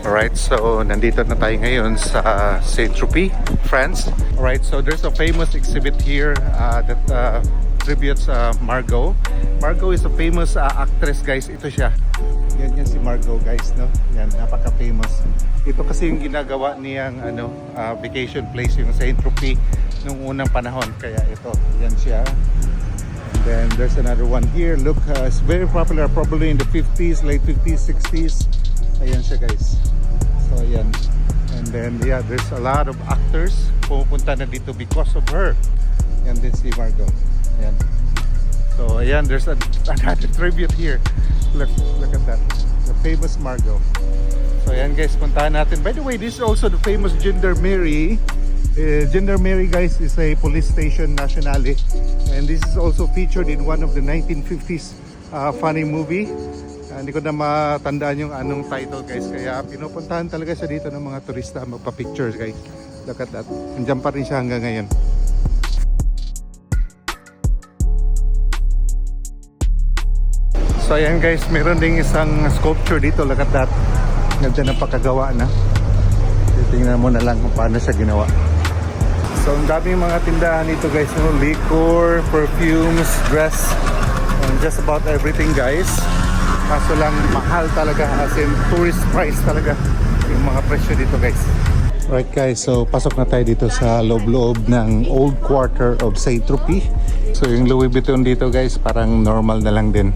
Alright, so nandito na tayo ngayon sa Saint-Tropez, France. Alright, so there's a famous exhibit here that tributes Margot. Margot is a famous actress, guys. Ito siya. Yan si Margot, guys, no? Yan, napaka-famous. Ito kasi yung ginagawa niyang vacation place, yung Saint-Tropez nung unang panahon. Kaya ito, yan siya. And then there's another one here. Look, it's very popular probably in the 50s, late 50s, 60s. Ayan siya, guys. So ayan. And then yeah, there's a lot of actors pumupunta na dito because of her. Yan din si Margot. Ayan. So ayan, there's another tribute here. Look at that. The famous Margot. So ayan, guys, puntahan natin. By the way, this is also the famous Gendarmerie. Gendarmerie, guys, is a police station nationale. And this is also featured in one of the 1950s funny movie. Hindi ko na matandaan yung anong title, guys. Kaya pinupuntahan talaga siya dito ng mga turista magpa-pictures, guys. Look at that. Nandiyan pa rin siya hanggang ngayon. So ayan, guys, meron ding isang sculpture dito. Look at that. Nandiyan ang pagkagawa na. Tingnan mo na lang kung paano siya ginawa. So ang daming mga tindahan dito, guys. Liquor, perfumes, dress, and just about everything, guys. Kaso lang mahal talaga, as in tourist price talaga yung mga presyo dito, guys. Right, guys, so pasok na tayo dito sa loob-loob ng old quarter of Saint-Tropez. So yung Louis Vuitton dito, guys, parang normal na lang din.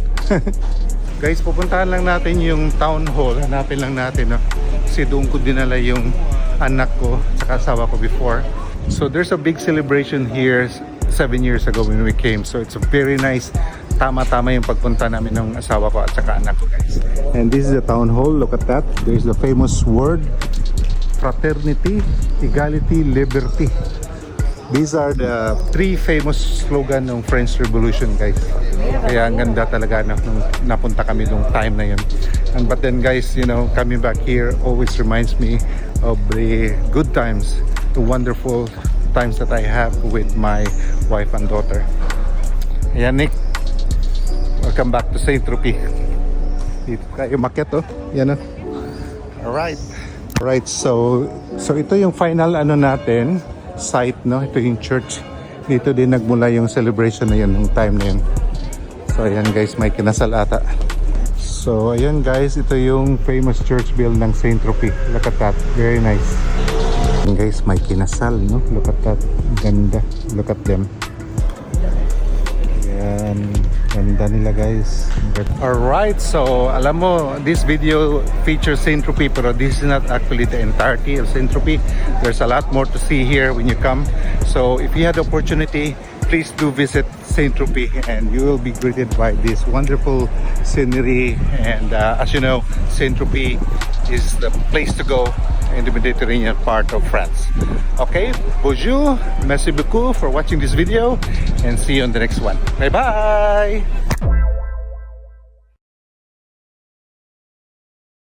Guys, pupuntahan lang natin yung town hall. Hanapin lang natin, no? Kasi doon ko dinala yung anak ko at asawa ko before. So there's a big celebration here 7 years ago when we came. So it's a very nice, tama-tama yung pagpunta namin ng asawa ko at saka anak ko, guys. And this is the town hall. Look at that. There's the famous word, fraternity, equality, liberty. These are the 3 famous slogan ng French Revolution, guys. Kaya ang ganda talaga nung napunta kami nung time na yun. But then, guys, you know, coming back here always reminds me of the good times, the wonderful times that I have with my wife and daughter. Ayan, Nick. Welcome back to Saint-Tropez. Dito tayo maket, oh. Yan, oh. Alright. Alright, so ito yung final natin, site, no? Ito yung church. Dito din nagmula yung celebration na yun, yung time na yun. So ayan, guys, may kinasal ata. So ayan, guys, ito yung famous church bell ng Saint-Tropez. Look at that, very nice. And guys, may kinasal, no? Look at that, ganda. Look at them. Ayan, ganda nila, guys. Alright, so alam mo, this video features Saint-Tropez, pero this is not actually the entirety of Saint-Tropez. There's a lot more to see here when you come. So if you had the opportunity, please do visit Saint-Tropez and you will be greeted by this wonderful scenery. And as you know, Saint-Tropez is the place to go in the Mediterranean part of France. Okay, bonjour, merci beaucoup for watching this video and see you on the next one. Bye bye.